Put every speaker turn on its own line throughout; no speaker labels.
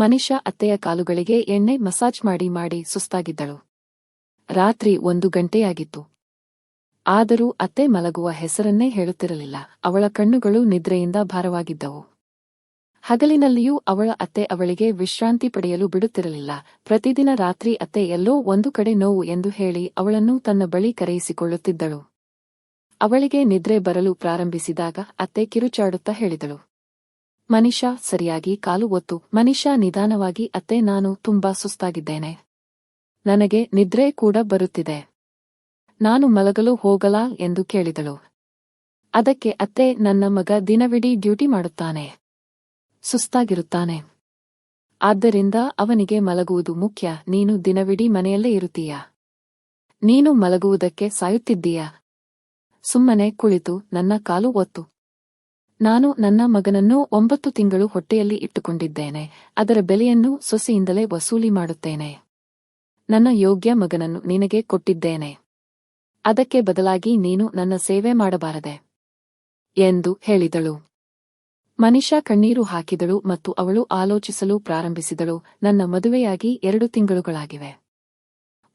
ಮನಿಷಾ ಅತ್ತೆಯ ಕಾಲುಗಳಿಗೆ ಎಣ್ಣೆ ಮಸಾಜ್ ಮಾಡಿ ಮಾಡಿ ಸುಸ್ತಾಗಿದ್ದಳು. ರಾತ್ರಿ 1 ಗಂಟೆಯಾಗಿತ್ತು. ಆದರೂ ಅತ್ತೆ ಮಲಗುವ ಹೆಸರನ್ನೇ ಹೇಳುತ್ತಿರಲಿಲ್ಲ. ಅವಳ ಕಣ್ಣುಗಳು ನಿದ್ರೆಯಿಂದ ಭಾರವಾಗಿದ್ದವು. ಹಗಲಿನಲ್ಲಿಯೂ ಅವಳ ಅತ್ತೆ ಅವಳಿಗೆ ವಿಶ್ರಾಂತಿ ಪಡೆಯಲು ಬಿಡುತ್ತಿರಲಿಲ್ಲ. ಪ್ರತಿದಿನ ರಾತ್ರಿ ಅತ್ತೆ ಎಲ್ಲೋ ಒಂದು ಕಡೆ ನೋವು ಎಂದು ಹೇಳಿ ಅವಳನ್ನು ತನ್ನ ಬಳಿ ಕರೆಯಿಸಿಕೊಳ್ಳುತ್ತಿದ್ದಳು. ಅವಳಿಗೆ ನಿದ್ರೆ ಬರಲು ಪ್ರಾರಂಭಿಸಿದಾಗ ಅತ್ತೆ ಕಿರುಚಾಡುತ್ತಾ ಹೇಳಿದಳು, ಮನಿಷಾ, ಸರಿಯಾಗಿ ಕಾಲು ಒತ್ತು. ಮನಿಷಾ ನಿಧಾನವಾಗಿ, ಅತ್ತೆ, ನಾನು ತುಂಬಾ ಸುಸ್ತಾಗಿದ್ದೇನೆ. ನನಗೆ ನಿದ್ರೆ ಕೂಡ ಬರುತ್ತಿದೆ. ನಾನು ಮಲಗಲು ಹೋಗಲಾ ಎಂದು ಕೇಳಿದಳು. ಅದಕ್ಕೆ ಅತ್ತೆ, ನನ್ನ ಮಗ ದಿನವಿಡೀ ಡ್ಯೂಟಿ ಮಾಡುತ್ತಾನೆ, ಸುಸ್ತಾಗಿರುತ್ತಾನೆ. ಆದ್ದರಿಂದ ಅವನಿಗೆ ಮಲಗುವುದು ಮುಖ್ಯ. ನೀನು ದಿನವಿಡೀ ಮನೆಯಲ್ಲೇ ಇರುತ್ತೀಯಾ? ನೀನು ಮಲಗುವುದಕ್ಕೆ ಸಾಯುತ್ತಿದ್ದೀಯಾ? ಸುಮ್ಮನೆ ಕುಳಿತು ನನ್ನ ಕಾಲು ಒತ್ತು. ನಾನು ನನ್ನ ಮಗನನ್ನು 9 ತಿಂಗಳು ಹೊಟ್ಟೆಯಲ್ಲಿ ಇಟ್ಟುಕೊಂಡಿದ್ದೇನೆ. ಅದರ ಬೆಲೆಯನ್ನು ಸೊಸೆಯಿಂದಲೇ ವಸೂಲಿ ಮಾಡುತ್ತೇನೆ. ನನ್ನ ಯೋಗ್ಯ ಮಗನನ್ನು ನಿನಗೆ ಕೊಟ್ಟಿದ್ದೇನೆ. ಅದಕ್ಕೆ ಬದಲಾಗಿ ನೀನು ನನ್ನ ಸೇವೆ ಮಾಡಬಾರದೆ ಎಂದು ಹೇಳಿದಳು. ಮನಿಷಾ ಕಣ್ಣೀರು ಹಾಕಿದಳು ಮತ್ತು ಅವಳು ಆಲೋಚಿಸಲು ಪ್ರಾರಂಭಿಸಿದಳು. ನನ್ನ ಮದುವೆಯಾಗಿ 2 ತಿಂಗಳುಗಳಾಗಿವೆ.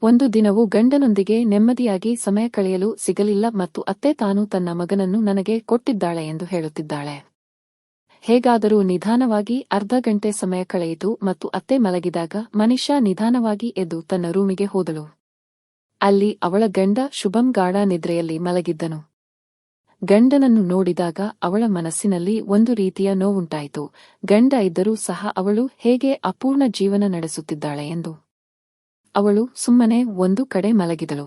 ಒಂದು ದಿನವೂ ಗಂಡನೊಂದಿಗೆ ನೆಮ್ಮದಿಯಾಗಿ ಸಮಯ ಕಳೆಯಲು ಸಿಗಲಿಲ್ಲ ಮತ್ತು ಅತ್ತೆ ತಾನು ತನ್ನ ಮಗನನ್ನು ನನಗೆ ಕೊಟ್ಟಿದ್ದಾಳೆ ಎಂದು ಹೇಳುತ್ತಿದ್ದಾಳೆ. ಹೇಗಾದರೂ ನಿಧಾನವಾಗಿ ಅರ್ಧ ಗಂಟೆ ಸಮಯ ಕಳೆಯಿತು ಮತ್ತು ಅತ್ತೆ ಮಲಗಿದಾಗ ಮನಿಷಾ ನಿಧಾನವಾಗಿ ಎದ್ದು ತನ್ನ ರೂಮಿಗೆ ಹೋದಳು. ಅಲ್ಲಿ ಅವಳ ಗಂಡ ಶುಭಂ ಗಾಢ ನಿದ್ರೆಯಲ್ಲಿ ಮಲಗಿದ್ದನು. ಗಂಡನನ್ನು ನೋಡಿದಾಗ ಅವಳ ಮನಸ್ಸಿನಲ್ಲಿ ಒಂದು ರೀತಿಯ ನೋವುಂಟಾಯಿತು. ಗಂಡ ಇದ್ದರೂ ಸಹ ಅವಳು ಹೇಗೆ ಅಪೂರ್ಣ ಜೀವನ ನಡೆಸುತ್ತಿದ್ದಾಳೆ ಎಂದು. ಅವಳು ಸುಮ್ಮನೆ ಒಂದು ಕಡೆ ಮಲಗಿದಳು.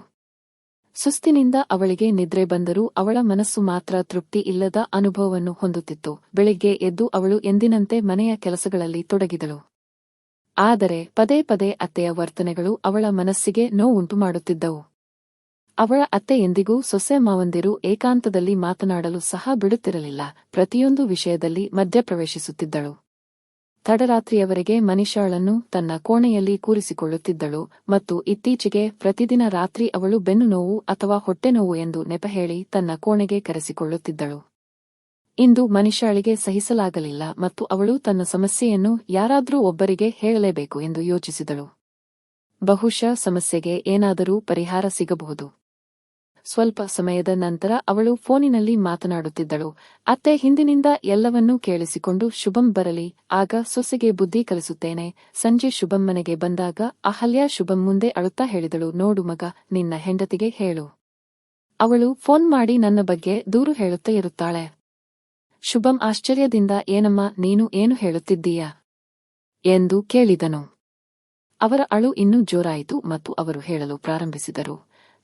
ಸುಸ್ತಿನಿಂದ ಅವಳಿಗೆ ನಿದ್ರೆ ಬಂದರೂ ಅವಳ ಮನಸ್ಸು ಮಾತ್ರ ತೃಪ್ತಿ ಇಲ್ಲದ ಅನುಭವವನ್ನು ಹೊಂದುತ್ತಿತ್ತು. ಬೆಳಿಗ್ಗೆ ಎದ್ದು ಅವಳು ಎಂದಿನಂತೆ ಮನೆಯ ಕೆಲಸಗಳಲ್ಲಿ ತೊಡಗಿದಳು. ಆದರೆ ಪದೇ ಪದೇ ಅತ್ತೆಯ ವರ್ತನೆಗಳು ಅವಳ ಮನಸ್ಸಿಗೆ ನೋವುಂಟು ಮಾಡುತ್ತಿದ್ದವು. ಅವಳ ಅತ್ತೆ ಎಂದಿಗೂ ಸೊಸೆ ಮಾವಂದಿರು ಏಕಾಂತದಲ್ಲಿ ಮಾತನಾಡಲು ಸಹ ಬಿಡುತ್ತಿರಲಿಲ್ಲ. ಪ್ರತಿಯೊಂದು ವಿಷಯದಲ್ಲಿ ಮಧ್ಯಪ್ರವೇಶಿಸುತ್ತಿದ್ದಳು. ತಡರಾತ್ರಿಯವರೆಗೆ ಮನಿಷಾಳನ್ನು ತನ್ನ ಕೋಣೆಯಲ್ಲಿ ಕೂರಿಸಿಕೊಳ್ಳುತ್ತಿದ್ದಳು ಮತ್ತು ಇತ್ತೀಚೆಗೆ ಪ್ರತಿದಿನ ರಾತ್ರಿ ಅವಳು ಬೆನ್ನು ನೋವು ಅಥವಾ ಹೊಟ್ಟೆನೋವು ಎಂದು ನೆಪ ಹೇಳಿ ತನ್ನ ಕೋಣೆಗೆ ಕರೆಸಿಕೊಳ್ಳುತ್ತಿದ್ದಳು. ಇಂದು ಮನಿಷಾಳಿಗೆ ಸಹಿಸಲಾಗಲಿಲ್ಲ ಮತ್ತು ಅವಳು ತನ್ನ ಸಮಸ್ಯೆಯನ್ನು ಯಾರಾದರೂ ಒಬ್ಬರಿಗೆ ಹೇಳಲೇಬೇಕು ಎಂದು ಯೋಚಿಸಿದಳು. ಬಹುಶಃ ಸಮಸ್ಯೆಗೆ ಏನಾದರೂ ಪರಿಹಾರ ಸಿಗಬಹುದು. ಸ್ವಲ್ಪ ಸಮಯದ ನಂತರ ಅವಳು ಫೋನಿನಲ್ಲಿ ಮಾತನಾಡುತ್ತಿದ್ದಳು. ಅತ್ತೆ ಹಿಂದಿನಿಂದ ಎಲ್ಲವನ್ನೂ ಕೇಳಿಸಿಕೊಂಡು ಶುಭಂ ಬರಲಿ, ಆಗ ಸೊಸೆಗೆ ಬುದ್ಧಿ ಕಲಿಸುತ್ತೇನೆ. ಸಂಜೆ ಶುಭಂ ಮನೆಗೆ ಬಂದಾಗ ಅಹಲ್ಯಾ ಶುಭಂ ಮುಂದೆ ಅಳುತ್ತಾ ಹೇಳಿದಳು, ನೋಡು ಮಗ, ನಿನ್ನ ಹೆಂಡತಿಗೆ ಹೇಳು. ಅವಳು ಫೋನ್ ಮಾಡಿ ನನ್ನ ಬಗ್ಗೆ ದೂರು ಹೇಳುತ್ತಾ ಇರುತ್ತಾಳೆ. ಶುಭಂ ಆಶ್ಚರ್ಯದಿಂದ, ಏನಮ್ಮ, ನೀನು ಏನು ಹೇಳುತ್ತಿದ್ದೀಯಾ ಎಂದು ಕೇಳಿದನು. ಅವರ ಅಳು ಇನ್ನೂ ಜೋರಾಯಿತು ಮತ್ತು ಅವರು ಹೇಳಲು ಪ್ರಾರಂಭಿಸಿದರು,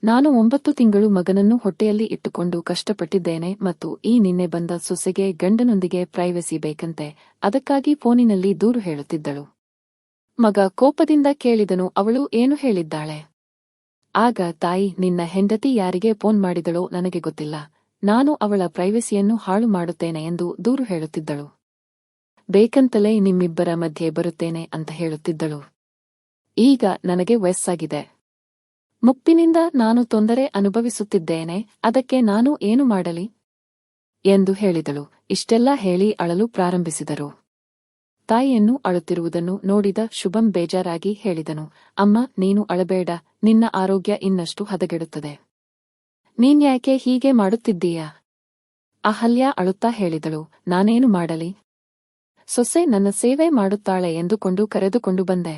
ನಾನು 9 ತಿಂಗಳು ಮಗನನ್ನು ಹೊಟ್ಟೆಯಲ್ಲಿ ಇಟ್ಟುಕೊಂಡು ಕಷ್ಟಪಟ್ಟಿದ್ದೇನೆ ಮತ್ತು ಈ ನಿನ್ನೆ ಬಂದ ಸೊಸೆಗೆ ಗಂಡನೊಂದಿಗೆ ಪ್ರೈವಸಿ ಬೇಕಂತೆ, ಅದಕ್ಕಾಗಿ ಫೋನಿನಲ್ಲಿ ದೂರು ಹೇಳುತ್ತಿದ್ದಳು. ಮಗ ಕೋಪದಿಂದ ಕೇಳಿದನು, ಅವಳು ಏನು ಹೇಳಿದ್ದಾಳೆ? ಆಗ ತಾಯಿ, ನಿನ್ನ ಹೆಂಡತಿ ಯಾರಿಗೆ ಫೋನ್ ಮಾಡಿದಳೋ ನನಗೆ ಗೊತ್ತಿಲ್ಲ, ನಾನು ಅವಳ ಪ್ರೈವಸಿಯನ್ನು ಹಾಳು ಮಾಡುತ್ತೇನೆ ಎಂದು ದೂರು ಹೇಳುತ್ತಿದ್ದಳು. ಬೇಕಂತಲೇ ನಿಮ್ಮಿಬ್ಬರ ಮಧ್ಯೆ ಬರುತ್ತೇನೆ ಅಂತ ಹೇಳುತ್ತಿದ್ದಳು. ಈಗ ನನಗೆ ವಯಸ್ಸಾಗಿದೆ. ಮುಪ್ಪಿನಿಂದ ನಾನು ತೊಂದರೆ ಅನುಭವಿಸುತ್ತಿದ್ದೇನೆ. ಅದಕ್ಕೆ ನಾನು ಏನು ಮಾಡಲಿ ಎಂದು ಹೇಳಿದಳು. ಇಷ್ಟೆಲ್ಲ ಹೇಳಿ ಅಳಲು ಪ್ರಾರಂಭಿಸಿದರು. ತಾಯಿಯನ್ನು ಅಳುತ್ತಿರುವುದನ್ನು ನೋಡಿದ ಶುಭಂ ಬೇಜಾರಾಗಿ ಹೇಳಿದನು, ಅಮ್ಮ, ನೀನು ಅಳಬೇಡ, ನಿನ್ನ ಆರೋಗ್ಯ ಇನ್ನಷ್ಟು ಹದಗೆಡುತ್ತದೆ. ನೀನ್ಯಾಕೆ ಹೀಗೆ ಮಾಡುತ್ತಿದ್ದೀಯಾ? ಅಹಲ್ಯಾ ಅಳುತ್ತಾ ಹೇಳಿದಳು, ನಾನೇನು ಮಾಡಲಿ? ಸೊಸೆ ನನ್ನ ಸೇವೆ ಮಾಡುತ್ತಾಳೆ ಎಂದುಕೊಂಡು ಕರೆದುಕೊಂಡು ಬಂದೆ.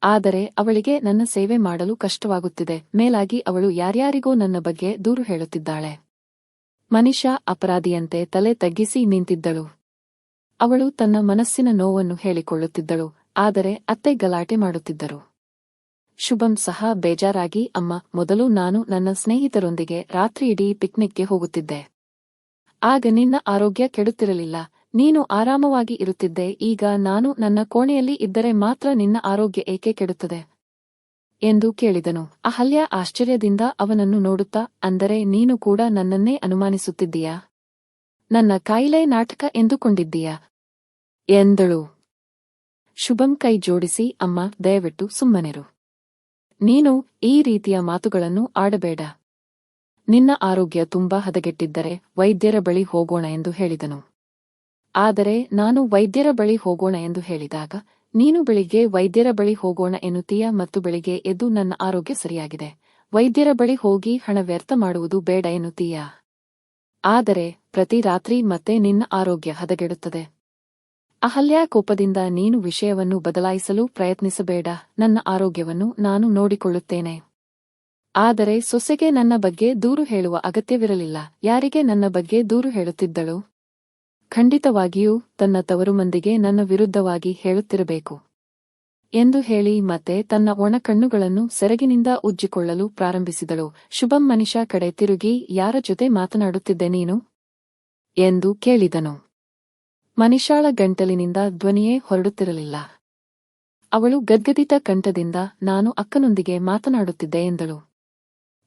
ಆದರೆ ಅವಳಿಗೆ ನನ್ನ ಸೇವೆ ಮಾಡಲು ಕಷ್ಟವಾಗುತ್ತಿದೆ. ಮೇಲಾಗಿ ಅವಳು ಯಾರ್ಯಾರಿಗೋ ನನ್ನ ಬಗ್ಗೆ ದೂರು ಹೇಳುತ್ತಿದ್ದಾಳೆ. ಮನಿಷಾ ಅಪರಾಧಿಯಂತೆ ತಲೆ ತಗ್ಗಿಸಿ ನಿಂತಿದ್ದಳು. ಅವಳು ತನ್ನ ಮನಸ್ಸಿನ ನೋವನ್ನು ಹೇಳಿಕೊಳ್ಳುತ್ತಿದ್ದಳು. ಆದರೆ ಅತ್ತೆ ಗಲಾಟೆ ಮಾಡುತ್ತಿದ್ದರು. ಶುಭಂ ಸಹ ಬೇಜಾರಾಗಿ, ಅಮ್ಮ, ಮೊದಲು ನಾನು ನನ್ನ ಸ್ನೇಹಿತರೊಂದಿಗೆ ರಾತ್ರಿಯಿಡೀ ಪಿಕ್ನಿಕ್ಗೆ ಹೋಗುತ್ತಿದ್ದೆ. ಆಗ ನಿನ್ನ ಆರೋಗ್ಯ ಕೆಡುತ್ತಿರಲಿಲ್ಲ, ನೀನು ಆರಾಮವಾಗಿ ಇರುತ್ತಿದ್ದೆ. ಈಗ ನಾನು ನನ್ನ ಕೋಣೆಯಲ್ಲಿ ಇದ್ದರೆ ಮಾತ್ರ ನಿನ್ನ ಆರೋಗ್ಯ ಏಕೆ ಕೆಡುತ್ತದೆ ಎಂದು ಕೇಳಿದನು. ಅಹಲ್ಯಾ ಆಶ್ಚರ್ಯದಿಂದ ಅವನನ್ನು ನೋಡುತ್ತಾ, ಅಂದರೆ ನೀನು ಕೂಡ ನನ್ನನ್ನೇ ಅನುಮಾನಿಸುತ್ತಿದ್ದೀಯಾ? ನನ್ನ ಕಾಯಿಲೆ ನಾಟಕ ಎಂದುಕೊಂಡಿದ್ದೀಯಾ ಎಂದಳು. ಶುಭಂ ಕೈ ಜೋಡಿಸಿ, ಅಮ್ಮ, ದಯವಿಟ್ಟು ಸುಮ್ಮನಿರು. ನೀನು ಈ ರೀತಿಯ ಮಾತುಗಳನ್ನು ಆಡಬೇಡ. ನಿನ್ನ ಆರೋಗ್ಯ ತುಂಬಾ ಹದಗೆಟ್ಟಿದ್ದರೆ ವೈದ್ಯರ ಬಳಿ ಹೋಗೋಣ ಎಂದು ಹೇಳಿದನು. ಆದರೆ ನಾನು ವೈದ್ಯರ ಬಳಿ ಹೋಗೋಣ ಎಂದು ಹೇಳಿದಾಗ ನೀನು ಬೆಳಿಗ್ಗೆ ವೈದ್ಯರ ಬಳಿ ಹೋಗೋಣ ಎನ್ನುತ್ತೀಯ ಮತ್ತು ಬೆಳಿಗ್ಗೆ ಎದ್ದು ನನ್ನ ಆರೋಗ್ಯ ಸರಿಯಾಗಿದೆ, ವೈದ್ಯರ ಬಳಿ ಹೋಗಿ ಹಣ ವ್ಯರ್ಥ ಮಾಡುವುದು ಬೇಡ ಎನ್ನುತ್ತೀಯ. ಆದರೆ ಪ್ರತಿ ರಾತ್ರಿ ಮತ್ತೆ ನಿನ್ನ ಆರೋಗ್ಯ ಹದಗೆಡುತ್ತದೆ. ಅಹಲ್ಯ ಕೋಪದಿಂದ ನೀನು ವಿಷಯವನ್ನು ಬದಲಾಯಿಸಲು ಪ್ರಯತ್ನಿಸಬೇಡ, ನನ್ನ ಆರೋಗ್ಯವನ್ನು ನಾನು ನೋಡಿಕೊಳ್ಳುತ್ತೇನೆ. ಆದರೆ ಸೊಸೆಗೆ ನನ್ನ ಬಗ್ಗೆ ದೂರು ಹೇಳುವ ಅಗತ್ಯವಿರಲಿಲ್ಲ. ಯಾರಿಗೆ ನನ್ನ ಬಗ್ಗೆ ದೂರು ಹೇಳುತ್ತಿದ್ದಳು? ಖಂಡಿತವಾಗಿಯೂ ತನ್ನ ತವರು ಮಂದಿಗೆ ನನ್ನ ವಿರುದ್ಧವಾಗಿ ಹೇಳುತ್ತಿರಬೇಕು ಎಂದು ಹೇಳಿ ಮತ್ತೆ ತನ್ನ ಒಣ ಕಣ್ಣುಗಳನ್ನು ಸೆರಗಿನಿಂದ ಉಜ್ಜಿಕೊಳ್ಳಲು ಪ್ರಾರಂಭಿಸಿದಳು. ಶುಭಂ ಮನಿಷಾ ಕಡೆ ತಿರುಗಿ, ಯಾರ ಜೊತೆ ಮಾತನಾಡುತ್ತಿದ್ದೆ ನೀನು ಎಂದು ಕೇಳಿದನು. ಮನಿಷಾಳ ಗಂಟಲಿನಿಂದ ಧ್ವನಿಯೇ ಹೊರಡುತ್ತಿರಲಿಲ್ಲ. ಅವಳು ಗದ್ಗದಿತ ಕಂಠದಿಂದ, ನಾನು ಅಕ್ಕನೊಂದಿಗೆ ಮಾತನಾಡುತ್ತಿದ್ದೆ ಎಂದಳು.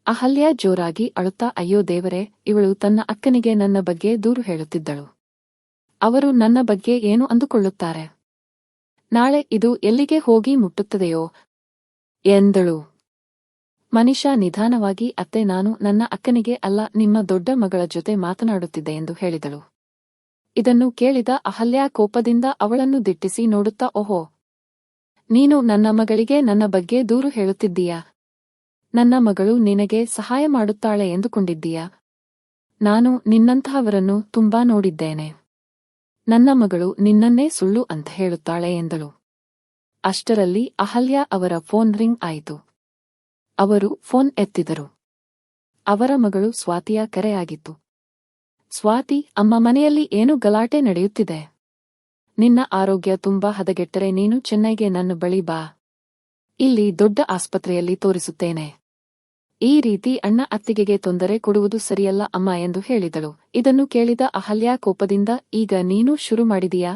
ಅಹಲ್ಯ ಜೋರಾಗಿ ಅಳುತ್ತಾ, ಅಯ್ಯೋ ದೇವರೇ, ಇವಳು ತನ್ನ ಅಕ್ಕನಿಗೆ ನನ್ನ ಬಗ್ಗೆ ದೂರು ಹೇಳುತ್ತಿದ್ದಳು. ಅವರು ನನ್ನ ಬಗ್ಗೆ ಏನು ಅಂದುಕೊಳ್ಳುತ್ತಾರೆ? ನಾಳೆ ಇದು ಎಲ್ಲಿಗೆ ಹೋಗಿ ಮುಟ್ಟುತ್ತದೆಯೋ ಎಂದಳು. ಮನಿಷಾ ನಿಧಾನವಾಗಿ, ಅತ್ತೆ, ನಾನು ನನ್ನ ಅಕ್ಕನಿಗೆ ಅಲ್ಲ, ನಿಮ್ಮ ದೊಡ್ಡ ಮಗಳ ಜೊತೆ ಮಾತನಾಡುತ್ತಿದ್ದೆ ಎಂದು ಹೇಳಿದಳು. ಇದನ್ನು ಕೇಳಿದ ಅಹಲ್ಯ ಕೋಪದಿಂದ ಅವಳನ್ನು ದಿಟ್ಟಿಸಿ ನೋಡುತ್ತಾ, ಓಹೋ, ನೀನು ನನ್ನ ಮಗಳಿಗೆ ನನ್ನ ಬಗ್ಗೆ ದೂರು ಹೇಳುತ್ತಿದ್ದೀಯಾ? ನನ್ನ ಮಗಳು ನಿನಗೆ ಸಹಾಯ ಮಾಡುತ್ತಾಳೆ ಎಂದುಕೊಂಡಿದ್ದೀಯಾ? ನಾನು ನಿನ್ನಂತಹವರನ್ನು ತುಂಬಾ ನೋಡಿದ್ದೇನೆ. ನನ್ನ ಮಗಳು ನಿನ್ನನ್ನೇ ಸುಳ್ಳು ಅಂತ ಹೇಳುತ್ತಾಳೆ ಎಂದಳು. ಅಷ್ಟರಲ್ಲಿ ಅಹಲ್ಯ ಅವರ ಫೋನ್ ರಿಂಗ್ ಆಯಿತು. ಅವರು ಫೋನ್ ಎತ್ತಿದರು. ಅವರ ಮಗಳು ಸ್ವಾತಿಯ ಕರೆಯಾಗಿತ್ತು. ಸ್ವಾತಿ, ಅಮ್ಮ, ಮನೆಯಲ್ಲಿ ಏನು ಗಲಾಟೆ ನಡೆಯುತ್ತಿದೆ? ನಿನ್ನ ಆರೋಗ್ಯ ತುಂಬಾ ಹದಗೆಟ್ಟರೆ ನೀನು ಚೆನ್ನೈಗೆ ನನ್ನ ಬಳಿ ಬಾ, ಇಲ್ಲಿ ದೊಡ್ಡ ಆಸ್ಪತ್ರೆಯಲ್ಲಿ ತೋರಿಸುತ್ತೇನೆ. ಈ ರೀತಿ ಅಣ್ಣ ಅತ್ತಿಗೆಗೆ ತೊಂದರೆ ಕೊಡುವುದು ಸರಿಯಲ್ಲ ಅಮ್ಮ ಎಂದು ಹೇಳಿದಳು. ಇದನ್ನು ಕೇಳಿದ ಅಹಲ್ಯ ಕೋಪದಿಂದ, ಈಗ ನೀನು ಶುರು ಮಾಡಿದೀಯಾ?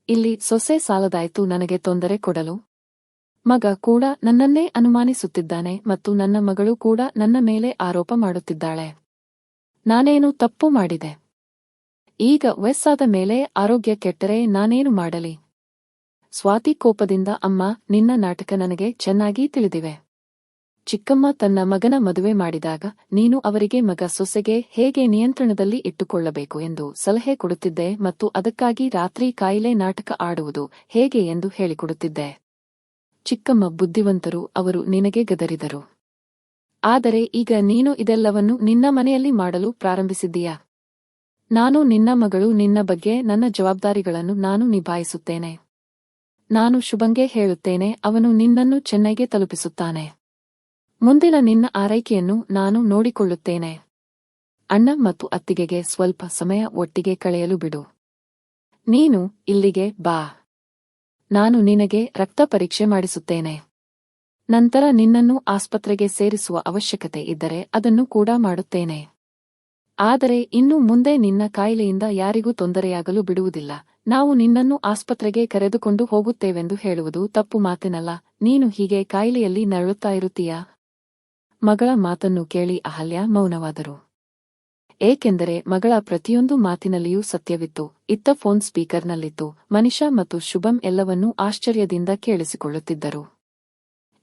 ಇಲ್ಲಿ ಸೊಸೆ ಸಾಲದಾಯ್ತು ನನಗೆ ತೊಂದರೆ ಕೊಡಲು. ಮಗ ಕೂಡ ನನ್ನನ್ನೇ ಅನುಮಾನಿಸುತ್ತಿದ್ದಾನೆ ಮತ್ತು ನನ್ನ ಮಗಳು ಕೂಡ ನನ್ನ ಮೇಲೆ ಆರೋಪ ಮಾಡುತ್ತಿದ್ದಾಳೆ. ನಾನೇನು ತಪ್ಪು ಮಾಡಿದೆ? ಈಗ ವಯಸ್ಸಾದ ಮೇಲೆ ಆರೋಗ್ಯ ಕೆಟ್ಟರೆ ನಾನೇನು ಮಾಡಲಿ? ಸ್ವಾತಿ ಕೋಪದಿಂದ, ಅಮ್ಮ, ನಿನ್ನ ನಾಟಕ ನನಗೆ ಚೆನ್ನಾಗಿ ತಿಳಿದಿವೆ. ಚಿಕ್ಕಮ್ಮ ತನ್ನ ಮಗನ ಮದುವೆ ಮಾಡಿದಾಗ ನೀನು ಅವರಿಗೆ ಮಗ ಸೊಸೆಗೆ ಹೇಗೆ ನಿಯಂತ್ರಣದಲ್ಲಿ ಇಟ್ಟುಕೊಳ್ಳಬೇಕು ಎಂದು ಸಲಹೆ ಕೊಡುತ್ತಿದ್ದೆ ಮತ್ತು ಅದಕ್ಕಾಗಿ ರಾತ್ರಿ ಕಾಯಿಲೆ ನಾಟಕ ಆಡುವುದು ಹೇಗೆ ಎಂದು ಹೇಳಿಕೊಡುತ್ತಿದ್ದೆ. ಚಿಕ್ಕಮ್ಮ ಬುದ್ಧಿವಂತರು, ಅವರು ನಿನಗೆ ಗದರಿದರು. ಆದರೆ ಈಗ ನೀನು ಇದೆಲ್ಲವನ್ನು ನಿನ್ನ ಮನೆಯಲ್ಲಿ ಮಾಡಲು ಪ್ರಾರಂಭಿಸಿದ್ದೀಯಾ? ನಾನು ನಿನ್ನ ಮಗಳು, ನಿನ್ನ ಬಗ್ಗೆ ನನ್ನ ಜವಾಬ್ದಾರಿಗಳನ್ನು ನಾನು ನಿಭಾಯಿಸುತ್ತೇನೆ. ನಾನು ಶುಭಂಗೆ ಹೇಳುತ್ತೇನೆ, ಅವನು ನಿನ್ನನ್ನು ಚೆನ್ನೈಗೆ ತಲುಪಿಸುತ್ತಾನೆ. ಮುಂದಿನ ನಿನ್ನ ಆರೈಕೆಯನ್ನು ನಾನು ನೋಡಿಕೊಳ್ಳುತ್ತೇನೆ. ಅಣ್ಣ ಮತ್ತು ಅತ್ತಿಗೆಗೆ ಸ್ವಲ್ಪ ಸಮಯ ಒಟ್ಟಿಗೆ ಕಳೆಯಲು ಬಿಡು. ನೀನು ಇಲ್ಲಿಗೆ ಬಾ, ನಾನು ನಿನಗೆ ರಕ್ತ ಪರೀಕ್ಷೆ ಮಾಡಿಸುತ್ತೇನೆ. ನಂತರ ನಿನ್ನನ್ನು ಆಸ್ಪತ್ರೆಗೆ ಸೇರಿಸುವ ಅವಶ್ಯಕತೆ ಇದ್ದರೆ ಅದನ್ನು ಕೂಡ ಮಾಡುತ್ತೇನೆ. ಆದರೆ ಇನ್ನು ಮುಂದೆ ನಿನ್ನ ಕಾಯಿಲೆಯಿಂದ ಯಾರಿಗೂ ತೊಂದರೆಯಾಗಲು ಬಿಡುವುದಿಲ್ಲ. ನಾವು ನಿನ್ನನ್ನು ಆಸ್ಪತ್ರೆಗೆ ಕರೆದುಕೊಂಡು ಹೋಗುತ್ತೇವೆಂದು ಹೇಳುವುದು ತಪ್ಪು ಮಾತೇನಲ್ಲ. ನೀನು ಹೀಗೆ ಕಾಯಿಲೆಯಲ್ಲಿ ನರಳುತ್ತಾ ಇರುತ್ತೀಯಾ? ಮಗಳ ಮಾತನ್ನು ಕೇಳಿ ಅಹಲ್ಯ ಮೌನವಾದರು. ಏಕೆಂದರೆ ಮಗಳ ಪ್ರತಿಯೊಂದು ಮಾತಿನಲ್ಲಿಯೂ ಸತ್ಯವಿತ್ತು. ಇತ್ತ ಫೋನ್ ಸ್ಪೀಕರ್ನಲ್ಲಿತ್ತು. ಮನಿಷಾ ಮತ್ತು ಶುಭಂ ಎಲ್ಲವನ್ನೂ ಆಶ್ಚರ್ಯದಿಂದ ಕೇಳಿಸಿಕೊಳ್ಳುತ್ತಿದ್ದರು.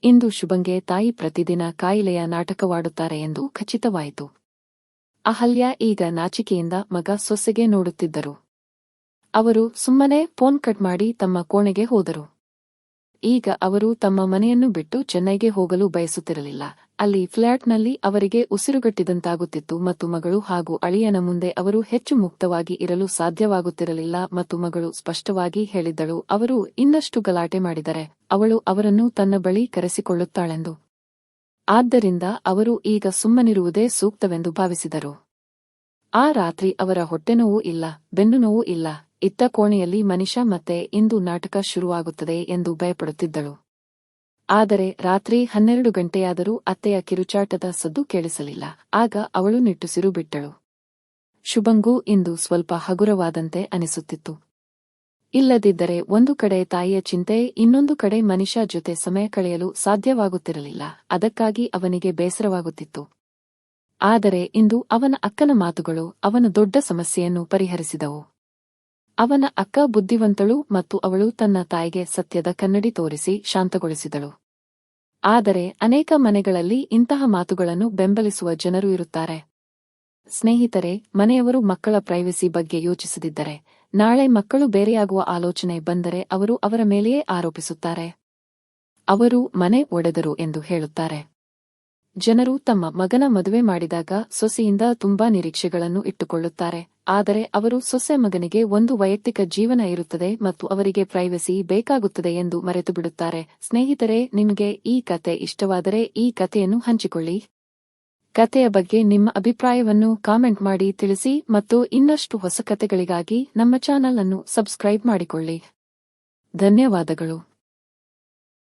ಇಂದು ಶುಭಂಗೆ ತಾಯಿ ಪ್ರತಿದಿನ ಕಾಯಿಲೆಯ ನಾಟಕವಾಡುತ್ತಾರೆ ಎಂದು ಖಚಿತವಾಯಿತು. ಅಹಲ್ಯ ಈಗ ನಾಚಿಕೆಯಿಂದ ಮಗ ಸೊಸೆಗೆ ನೋಡುತ್ತಿದ್ದರು. ಅವರು ಸುಮ್ಮನೆ ಫೋನ್ ಕಟ್ ಮಾಡಿ ತಮ್ಮ ಕೋಣೆಗೆ ಹೋದರು. ಈಗ ಅವರು ತಮ್ಮ ಮನೆಯನ್ನು ಬಿಟ್ಟು ಚೆನ್ನೈಗೆ ಹೋಗಲು ಬಯಸುತ್ತಿರಲಿಲ್ಲ. ಅಲ್ಲಿ ಫ್ಲ್ಯಾಟ್ನಲ್ಲಿ ಅವರಿಗೆ ಉಸಿರುಗಟ್ಟಿದಂತಾಗುತ್ತಿತ್ತು ಮತ್ತು ಮಗಳು ಹಾಗೂ ಅಳಿಯನ ಮುಂದೆ ಅವರು ಹೆಚ್ಚು ಮುಕ್ತವಾಗಿ ಇರಲು ಸಾಧ್ಯವಾಗುತ್ತಿರಲಿಲ್ಲ ಮತ್ತು ಮಗಳು ಸ್ಪಷ್ಟವಾಗಿ ಹೇಳಿದ್ದಳು, ಅವರು ಇನ್ನಷ್ಟು ಗಲಾಟೆ ಮಾಡಿದರೆ ಅವಳು ಅವರನ್ನು ತನ್ನ ಬಳಿ ಕರೆಸಿಕೊಳ್ಳುತ್ತಾಳೆಂದು. ಆದ್ದರಿಂದ ಅವರು ಈಗ ಸುಮ್ಮನಿರುವುದೇ ಸೂಕ್ತವೆಂದು ಭಾವಿಸಿದರು. ಆ ರಾತ್ರಿ ಅವರ ಹೊಟ್ಟೆನೋವು ಇಲ್ಲ, ಬೆನ್ನುನೋವು ಇಲ್ಲ. ಇತ್ತ ಕೋಣೆಯಲ್ಲಿ ಮನಿಷಾ ಮತ್ತೆ ಇಂದು ನಾಟಕ ಶುರುವಾಗುತ್ತದೆ ಎಂದು ಭಯಪಡುತ್ತಿದ್ದಳು. ಆದರೆ ರಾತ್ರಿ 12 ಗಂಟೆಯಾದರೂ ಅತ್ತೆಯ ಕಿರುಚಾಟದ ಸದ್ದು ಕೇಳಿಸಲಿಲ್ಲ. ಆಗ ಅವಳು ನಿಟ್ಟುಸಿರು ಬಿಟ್ಟಳು. ಶುಭಂಗೂ ಇಂದು ಸ್ವಲ್ಪ ಹಗುರವಾದಂತೆ ಅನಿಸುತ್ತಿತ್ತು. ಇಲ್ಲದಿದ್ದರೆ ಒಂದು ಕಡೆ ತಾಯಿಯ ಚಿಂತೆ, ಇನ್ನೊಂದು ಕಡೆ ಮನಿಷಾ ಜೊತೆ ಸಮಯ ಕಳೆಯಲು ಸಾಧ್ಯವಾಗುತ್ತಿರಲಿಲ್ಲ. ಅದಕ್ಕಾಗಿ ಅವನಿಗೆ ಬೇಸರವಾಗುತ್ತಿತ್ತು. ಆದರೆ ಇಂದು ಅವನ ಅಕ್ಕನ ಮಾತುಗಳು ಅವನ ದೊಡ್ಡ ಸಮಸ್ಯೆಯನ್ನು ಪರಿಹರಿಸಿದವು. ಅವನ ಅಕ್ಕ ಬುದ್ಧಿವಂತಳು ಮತ್ತು ಅವಳು ತನ್ನ ತಾಯಿಗೆ ಸತ್ಯದ ಕನ್ನಡಿ ತೋರಿಸಿ ಶಾಂತಗೊಳಿಸಿದಳು. ಆದರೆ ಅನೇಕ ಮನೆಗಳಲ್ಲಿ ಇಂತಹ ಮಾತುಗಳನ್ನು ಬೆಂಬಲಿಸುವ ಜನರು ಇರುತ್ತಾರೆ. ಸ್ನೇಹಿತರೆ, ಮನೆಯವರು ಮಕ್ಕಳ ಪ್ರೈವಸಿ ಬಗ್ಗೆ ಯೋಚಿಸದಿದ್ದರೆ, ನಾಳೆ ಮಕ್ಕಳು ಬೇರೆಯಾಗುವ ಆಲೋಚನೆ ಬಂದರೆ ಅವರು ಅವರ ಮೇಲೆಯೇ ಆರೋಪಿಸುತ್ತಾರೆ. ಅವರು ಮನೆ ಒಡೆದರು ಎಂದು ಹೇಳುತ್ತಾರೆ. ಜನರು ತಮ್ಮ ಮಗನ ಮದುವೆ ಮಾಡಿದಾಗ ಸೊಸೆಯಿಂದ ತುಂಬಾ ನಿರೀಕ್ಷೆಗಳನ್ನು ಇಟ್ಟುಕೊಳ್ಳುತ್ತಾರೆ. ಆದರೆ ಅವರು ಸೊಸೆ ಮಗನಿಗೆ ಒಂದು ವೈಯಕ್ತಿಕ ಜೀವನ ಇರುತ್ತದೆ ಮತ್ತು ಅವರಿಗೆ ಪ್ರೈವಸಿ ಬೇಕಾಗುತ್ತದೆ ಎಂದು ಮರೆತುಬಿಡುತ್ತಾರೆ. ಸ್ನೇಹಿತರೆ, ನಿಮಗೆ ಈ ಕತೆ ಇಷ್ಟವಾದರೆ ಈ ಕತೆಯನ್ನು ಹಂಚಿಕೊಳ್ಳಿ. ಕತೆಯ ಬಗ್ಗೆ ನಿಮ್ಮ ಅಭಿಪ್ರಾಯವನ್ನು ಕಾಮೆಂಟ್ ಮಾಡಿ ತಿಳಿಸಿ ಮತ್ತು ಇನ್ನಷ್ಟು ಹೊಸ ಕತೆಗಳಿಗಾಗಿ ನಮ್ಮ ಚಾನೆಲ್ ಅನ್ನು ಸಬ್ಸ್ಕ್ರೈಬ್ ಮಾಡಿಕೊಳ್ಳಿ. ಧನ್ಯವಾದಗಳು.